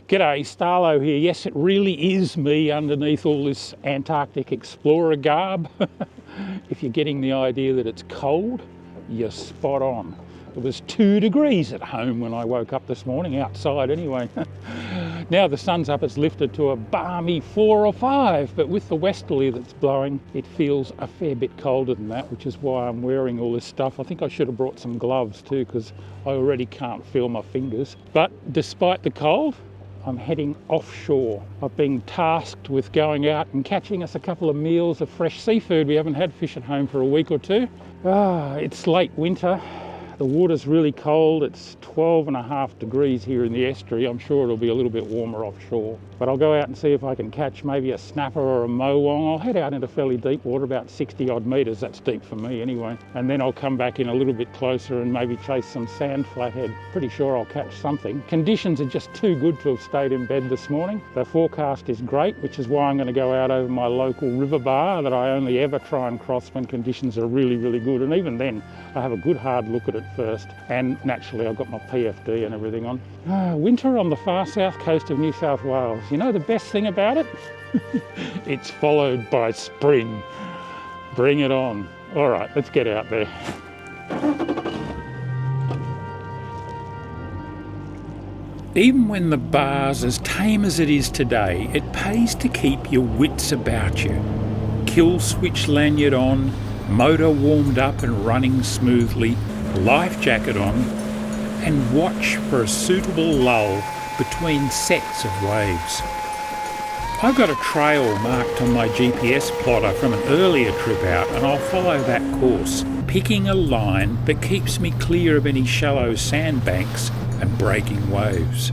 G'day, Starlo here. Yes, it really is me underneath all this Antarctic explorer garb. If you're getting the idea that it's cold, you're spot on. It was 2 degrees at home when I woke up this morning, outside anyway. Now the sun's up, it's lifted to a balmy 4 or 5, but with the westerly that's blowing, it feels a fair bit colder than that, which is why I'm wearing all this stuff. I think I should have brought some gloves too, because I already can't feel my fingers. But despite the cold, I'm heading offshore. I've been tasked with going out and catching us a couple of meals of fresh seafood. We haven't had fish at home for a week or two. It's late winter. The water's really cold. It's 12.5 degrees here in the estuary. I'm sure it'll be a little bit warmer offshore. But I'll go out and see if I can catch maybe a snapper or a mowong. I'll head out into fairly deep water, about 60 odd metres. That's deep for me anyway. And then I'll come back in a little bit closer and maybe chase some sand flathead. Pretty sure I'll catch something. Conditions are just too good to have stayed in bed this morning. The forecast is great, which is why I'm going to go out over my local river bar that I only ever try and cross when conditions are really, really good. And even then, I have a good hard look at it first. And naturally, I've got my PFD and everything on. Winter on the far south coast of New South Wales. You know the best thing about it? It's followed by spring. Bring it on. All right, let's get out there. Even when the bar's as tame as it is today, it pays to keep your wits about you. Kill switch lanyard on, motor warmed up and running smoothly, life jacket on, and watch for a suitable lull between sets of waves. I've got a trail marked on my GPS plotter from an earlier trip out, and I'll follow that course, picking a line that keeps me clear of any shallow sandbanks and breaking waves.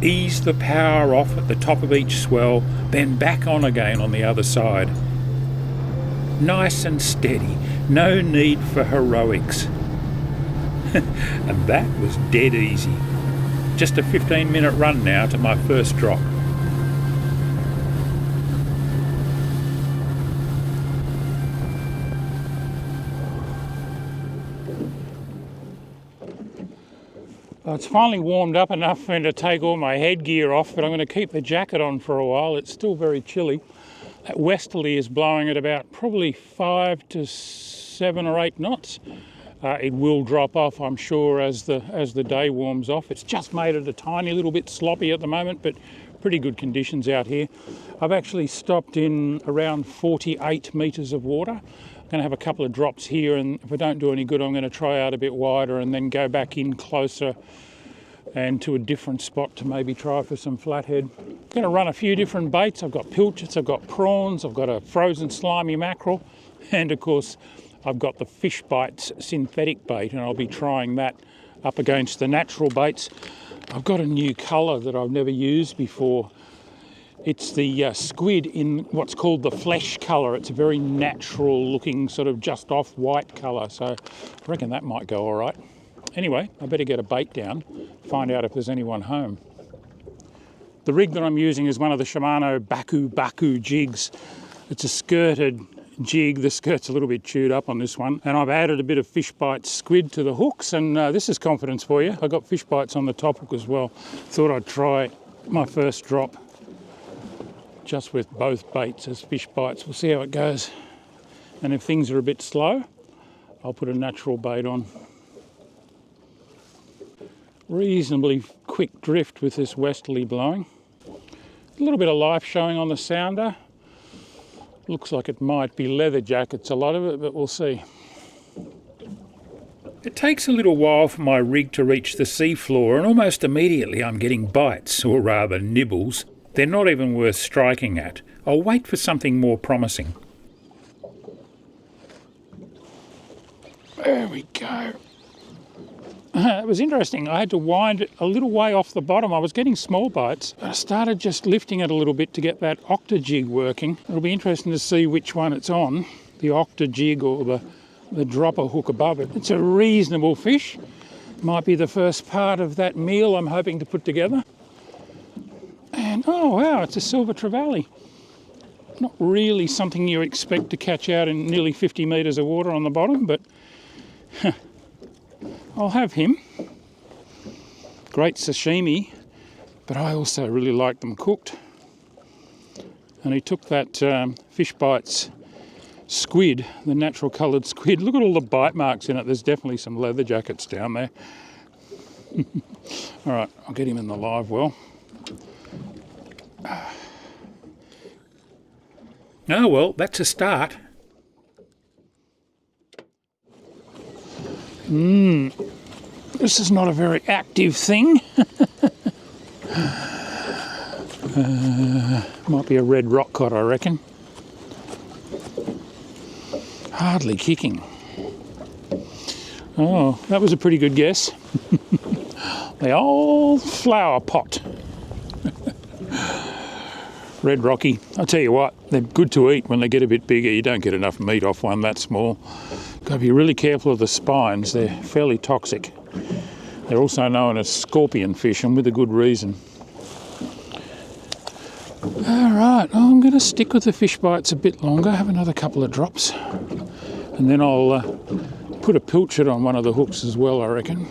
Ease the power off at the top of each swell, then back on again on the other side. Nice and steady, no need for heroics. And that was dead easy. Just a 15-minute run now to my first drop. Well, it's finally warmed up enough for me to take all my headgear off, but I'm going to keep the jacket on for a while. It's still very chilly. That westerly is blowing at about probably 5 to 7 or 8 knots. It will drop off, I'm sure, as the day warms off. It's just made it a tiny little bit sloppy at the moment, but pretty good conditions out here. I've actually stopped in around 48 metres of water. I'm going to have a couple of drops here, and if I don't do any good, I'm going to try out a bit wider and then go back in closer and to a different spot to maybe try for some flathead. I'm going to run a few different baits. I've got pilchards, I've got prawns, I've got a frozen slimy mackerel, and of course I've got the Fish Bites synthetic bait, and I'll be trying that up against the natural baits. I've got a new colour that I've never used before. It's the squid in what's called the flesh colour. It's a very natural looking sort of just off white colour, so I reckon that might go all right. Anyway, I better get a bait down, find out if there's anyone home. The rig that I'm using is one of the Shimano Baku jigs. It's a skirted jig. The skirt's a little bit chewed up on this one, and I've added a bit of Fish Bites squid to the hooks, and this is confidence for you. I got Fish Bites on the top hook as well. Thought I'd try my first drop just with both baits as Fish Bites. We'll see how it goes, and if things are a bit slow, I'll put a natural bait on. Reasonably quick drift with this westerly blowing. A little bit of life showing on the sounder. Looks like it might be leather jackets, a lot of it, but we'll see. It takes a little while for my rig to reach the seafloor, and almost immediately I'm getting bites, or rather nibbles. They're not even worth striking at. I'll wait for something more promising. There we go. It was interesting. I had to wind it a little way off the bottom. I was getting small bites, but I started just lifting it a little bit to get that octa jig working. It'll be interesting to see which one it's on, the octa jig or the dropper hook above it. It's a reasonable fish. Might be the first part of that meal I'm hoping to put together. And oh wow, it's a silver trevally. Not really something you expect to catch out in nearly 50 metres of water on the bottom, but I'll have him. Great sashimi, but I also really like them cooked. And he took that Fish Bites squid, the natural coloured squid. Look at all the bite marks in it. There's definitely some leather jackets down there. All right, I'll get him in the live well. Oh, well, that's a start. This is not a very active thing. Might be a red rock cod, I reckon. Hardly kicking. Oh, that was a pretty good guess. The old flower pot. Red Rocky. I'll tell you what, they're good to eat when they get a bit bigger. You don't get enough meat off one that small. Got to be really careful of the spines. They're fairly toxic. They're also known as scorpion fish, and with a good reason. All right, I'm going to stick with the Fish Bites a bit longer, have another couple of drops, and then I'll put a pilchard on one of the hooks as well, I reckon.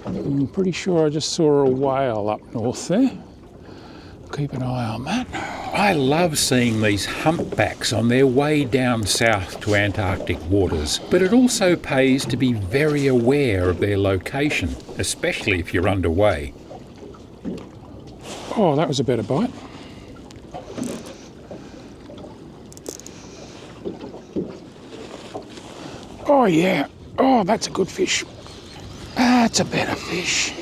I'm pretty sure I just saw a whale up north there. Keep an eye on that. I love seeing these humpbacks on their way down south to Antarctic waters, but it also pays to be very aware of their location, especially if you're underway. Oh, that was a better bite. Oh yeah, oh that's a good fish. That's a better fish.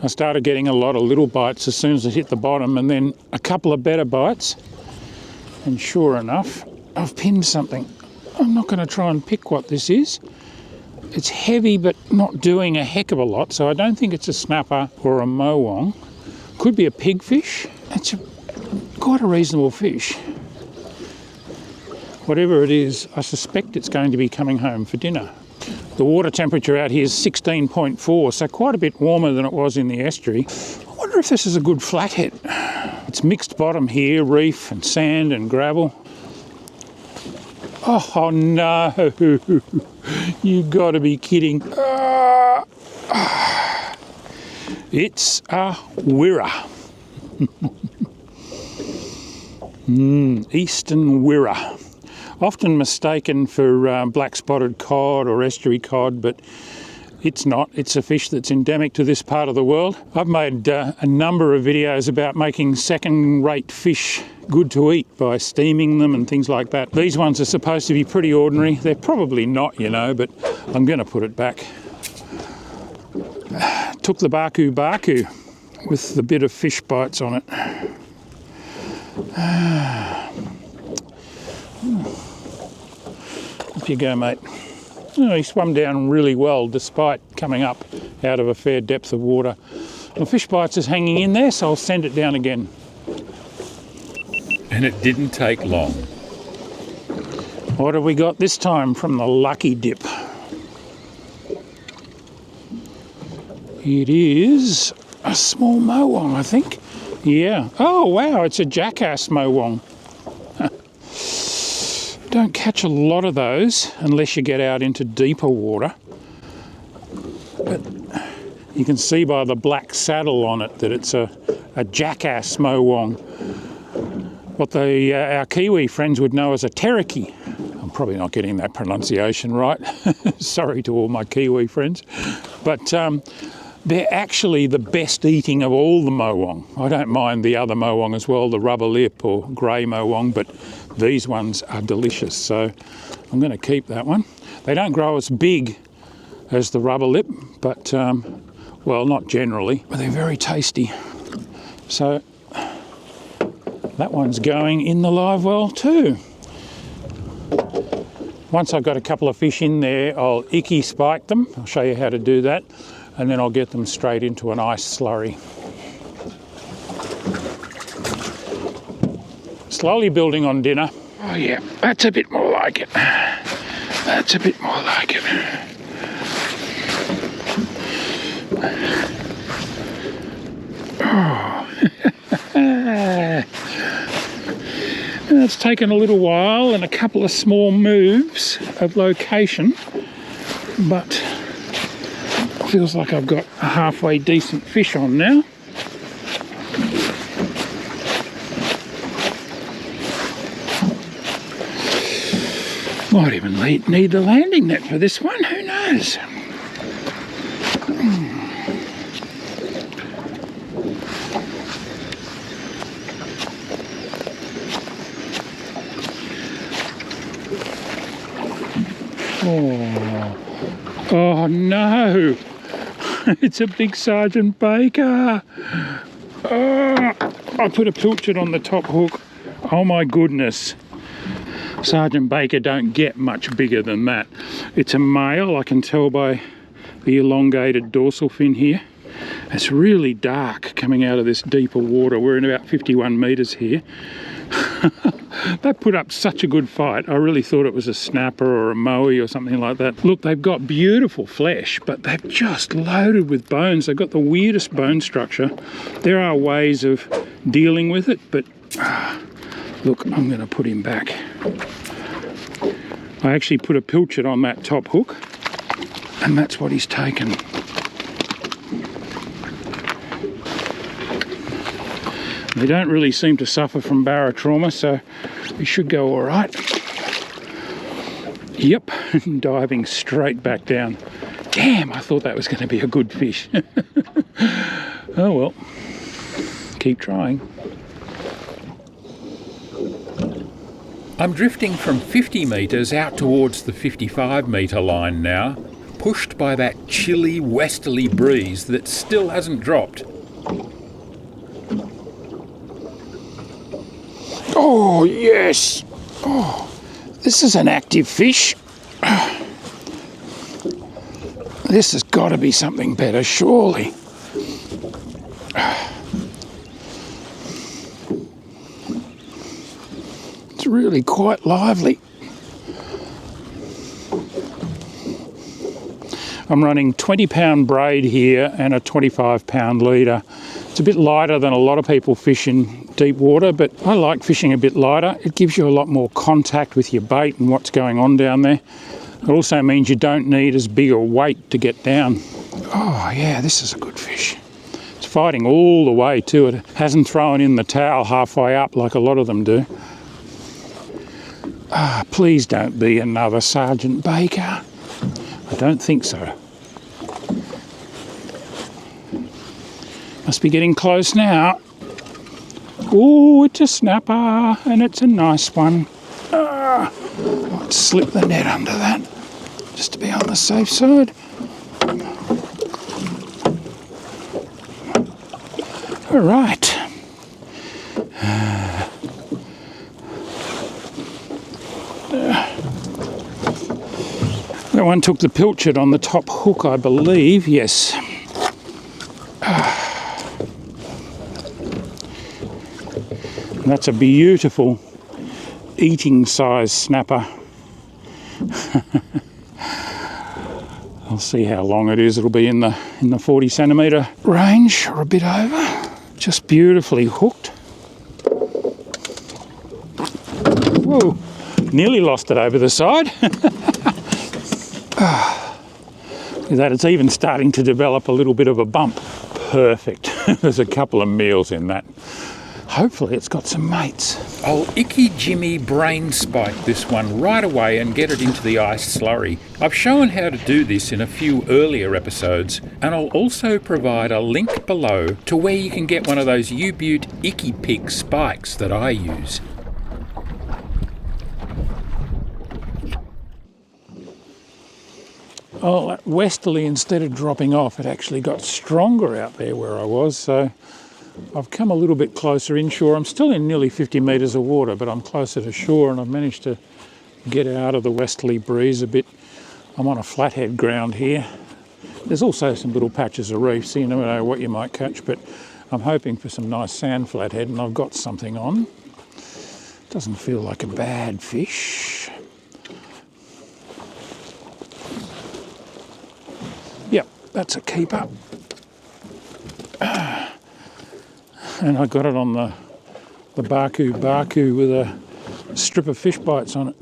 I started getting a lot of little bites as soon as I hit the bottom, and then a couple of better bites, and sure enough I've pinned something. I'm not going to try and pick what this is. It's heavy but not doing a heck of a lot, so I don't think it's a snapper or a mowong. Could be a pigfish. It's quite a reasonable fish. Whatever it is, I suspect it's going to be coming home for dinner. The water temperature out here is 16.4, so quite a bit warmer than it was in the estuary. I wonder if this is a good flathead. It's mixed bottom here, reef and sand and gravel. Oh no, you got to be kidding. It's a wirra. Eastern wirra. Often mistaken for black-spotted cod or estuary cod, but it's not. It's a fish that's endemic to this part of the world. I've made a number of videos about making second-rate fish good to eat by steaming them and things like that. These ones are supposed to be pretty ordinary. They're probably not, you know, but I'm going to put it back. Took the baku with the bit of Fish Bites on it. Off you go, mate. Oh, he swam down really well despite coming up out of a fair depth of water. The Fish Bites is hanging in there, so I'll send it down again. And it didn't take long. What have we got this time from the lucky dip? It is a small mowong, I think. Yeah. Oh, wow, it's a jackass mowong. Don't catch a lot of those unless you get out into deeper water. But you can see by the black saddle on it that it's a jackass mowong. What our Kiwi friends would know as a terraki. I'm probably not getting that pronunciation right. Sorry to all my Kiwi friends. But they're actually the best eating of all the mowong. I don't mind the other mowong as well, the rubber lip or grey mowong, but these ones are delicious, so I'm going to keep that one. They don't grow as big as the rubber lip, but, well, not generally, but they're very tasty. So that one's going in the live well too. Once I've got a couple of fish in there, I'll icky spike them. I'll show you how to do that, and then I'll get them straight into an ice slurry. Slowly building on dinner. Oh yeah, that's a bit more like it. That's a bit more like it. Oh. And it's taken a little while and a couple of small moves of location, but feels like I've got a halfway decent fish on now. Might even need the landing net for this one, who knows? Oh no! It's a big Sergeant Baker! Oh, I put a pilchard on the top hook. Oh my goodness! Sergeant Baker don't get much bigger than that. It's a male, I can tell by the elongated dorsal fin here. It's really dark coming out of this deeper water. We're in about 51 metres here. They put up such a good fight. I really thought it was a snapper or a moe or something like that. Look, they've got beautiful flesh, but they've just loaded with bones. They've got the weirdest bone structure. There are ways of dealing with it, but look, I'm going to put him back. I actually put a pilchard on that top hook, and that's what he's taken. They don't really seem to suffer from barotrauma, so we should go all right. Yep, diving straight back down. Damn, I thought that was going to be a good fish. Oh well, keep trying. I'm drifting from 50 metres out towards the 55 metre line now, pushed by that chilly westerly breeze that still hasn't dropped. Oh, yes. Oh, this is an active fish. This has got to be something better, surely. It's really quite lively. I'm running 20-pound braid here and a 25-pound leader. It's a bit lighter than a lot of people fish in deep water, but I like fishing a bit lighter. It gives you a lot more contact with your bait and what's going on down there. It also means you don't need as big a weight to get down. Oh yeah, this is a good fish. It's fighting all the way too. It hasn't thrown in the towel halfway up like a lot of them do. Please don't be another Sergeant Baker. I don't think so. Must be getting close now. Oh, it's a snapper, and it's a nice one. I'll slip the net under that, just to be on the safe side. All right. That one took the pilchard on the top hook, I believe. Yes. That's a beautiful eating size snapper. I'll see how long it is. It'll be in the 40 centimetre range or a bit over. Just beautifully hooked. Whoa, nearly lost it over the side. Look at that, it's even starting to develop a little bit of a bump. Perfect. There's a couple of meals in that. Hopefully it's got some mates. I'll icky jimmy brain spike this one right away and get it into the ice slurry. I've shown how to do this in a few earlier episodes, and I'll also provide a link below to where you can get one of those U-Butte icky pick spikes that I use. Oh, that westerly, instead of dropping off, it actually got stronger out there where I was, so I've come a little bit closer inshore. I'm still in nearly 50 metres of water, but I'm closer to shore, and I've managed to get out of the westerly breeze a bit. I'm on a flathead ground here. There's also some little patches of reef, so you never know what you might catch, but I'm hoping for some nice sand flathead, and I've got something on. Doesn't feel like a bad fish. Yep, that's a keeper. And I got it on the Baku with a strip of fish bites on it.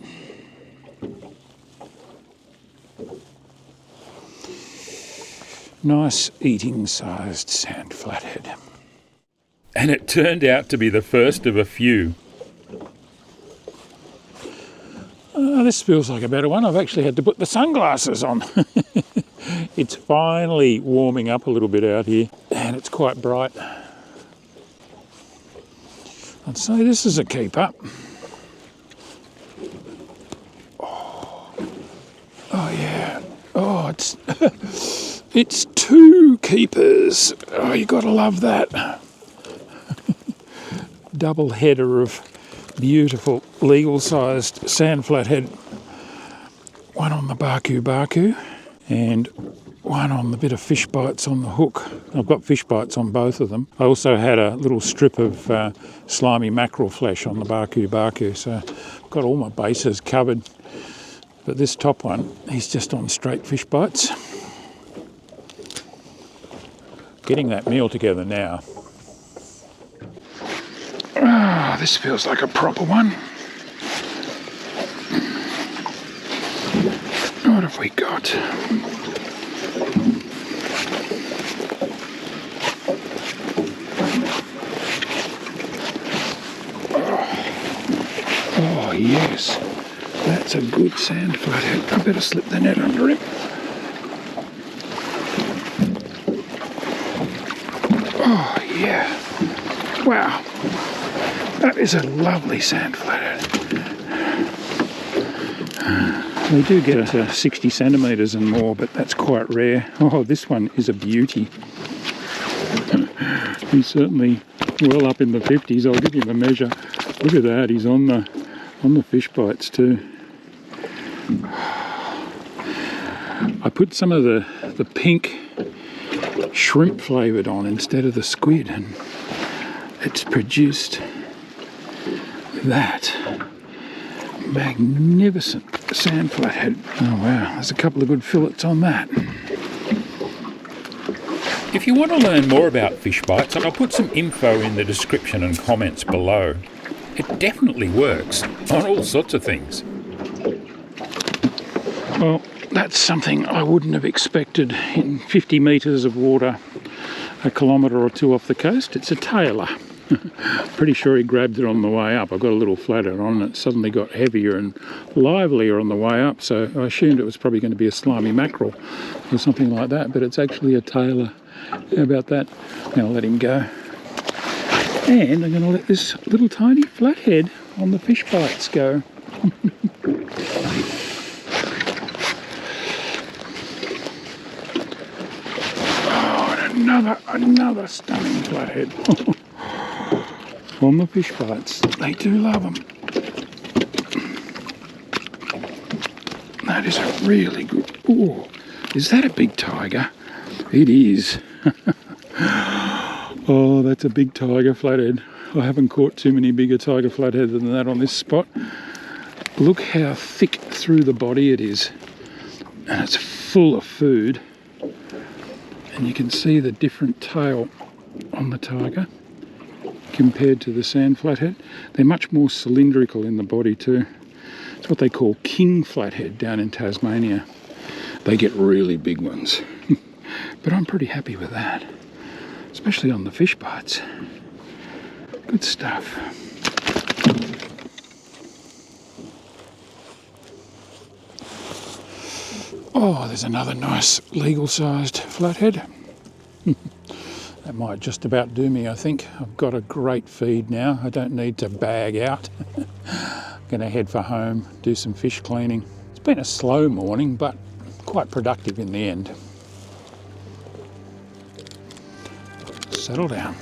Nice eating sized sand flathead. And it turned out to be the first of a few. This feels like a better one. I've actually had to put the sunglasses on. It's finally warming up a little bit out here, and it's quite bright. I'd say this is a keeper. Oh yeah. Oh, it's two keepers. Oh, you gotta love that. Double header of beautiful legal-sized sand flathead. One on the baku and one on the bit of fish bites on the hook. I've got fish bites on both of them. I also had a little strip of slimy mackerel flesh on the baku, so I've got all my bases covered. But this top one, he's just on straight fish bites. Getting that meal together now. Ah, this feels like a proper one. What have we got? Oh yes, that's a good sand flathead. I better slip the net under him. Oh yeah, wow. That is a lovely sand flathead. They do get us 60 centimetres and more, but that's quite rare. Oh, this one is a beauty. He's certainly well up in the 50s. I'll give him a measure. Look at that, he's on the fish bites too. I put some of the pink shrimp flavoured on instead of the squid, and it's produced that magnificent sand flathead. Oh wow, there's a couple of good fillets on that. If you want to learn more about fish bites, I'll put some info in the description and comments below. It definitely works on all sorts of things. Well, that's something I wouldn't have expected in 50 metres of water, a kilometre or two off the coast. It's a tailor. Pretty sure he grabbed it on the way up. I got a little flathead on and it suddenly got heavier and livelier on the way up, so I assumed it was probably going to be a slimy mackerel or something like that, but it's actually a tailor. How about that? I'm going to let him go. And I'm going to let this little tiny flathead on the fish bites go. Oh, and another stunning flathead. On the fish bites. They do love them. That is a really good... Oh, is that a big tiger? It is. Oh, that's a big tiger flathead. I haven't caught too many bigger tiger flatheads than that on this spot. Look how thick through the body it is. And it's full of food. And you can see the different tail on the tiger compared to the sand flathead. They're much more cylindrical in the body too. It's what they call king flathead down in Tasmania. They get really big ones. But I'm pretty happy with that, especially on the fish bites. Good stuff. Oh, there's another nice legal-sized flathead. That might just about do me, I think. I've got a great feed now. I don't need to bag out. I'm going to head for home, do some fish cleaning. It's been a slow morning, but quite productive in the end. Settle down.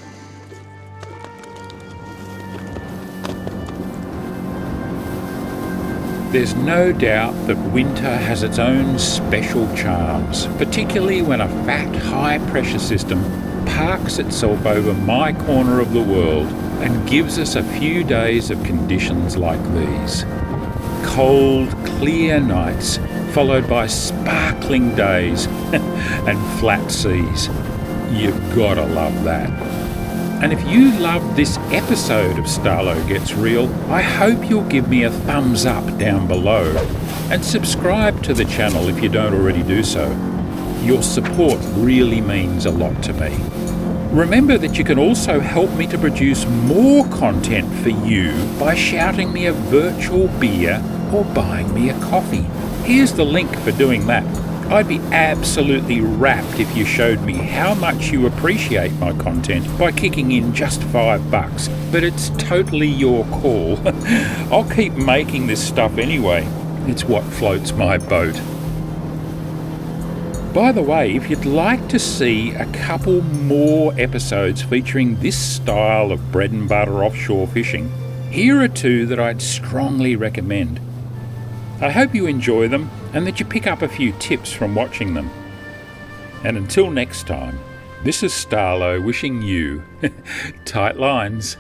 There's no doubt that winter has its own special charms, particularly when a fat, high-pressure system parks itself over my corner of the world and gives us a few days of conditions like these. Cold, clear nights, followed by sparkling days and flat seas. You've gotta love that. And if you love this episode of Starlo Gets Real, I hope you'll give me a thumbs up down below and subscribe to the channel if you don't already do so. Your support really means a lot to me. Remember that you can also help me to produce more content for you by shouting me a virtual beer or buying me a coffee. Here's the link for doing that. I'd be absolutely rapt if you showed me how much you appreciate my content by kicking in just $5, but it's totally your call. I'll keep making this stuff anyway. It's what floats my boat. By the way, if you'd like to see a couple more episodes featuring this style of bread and butter offshore fishing, here are two that I'd strongly recommend. I hope you enjoy them and that you pick up a few tips from watching them. And until next time, this is Starlo wishing you tight lines.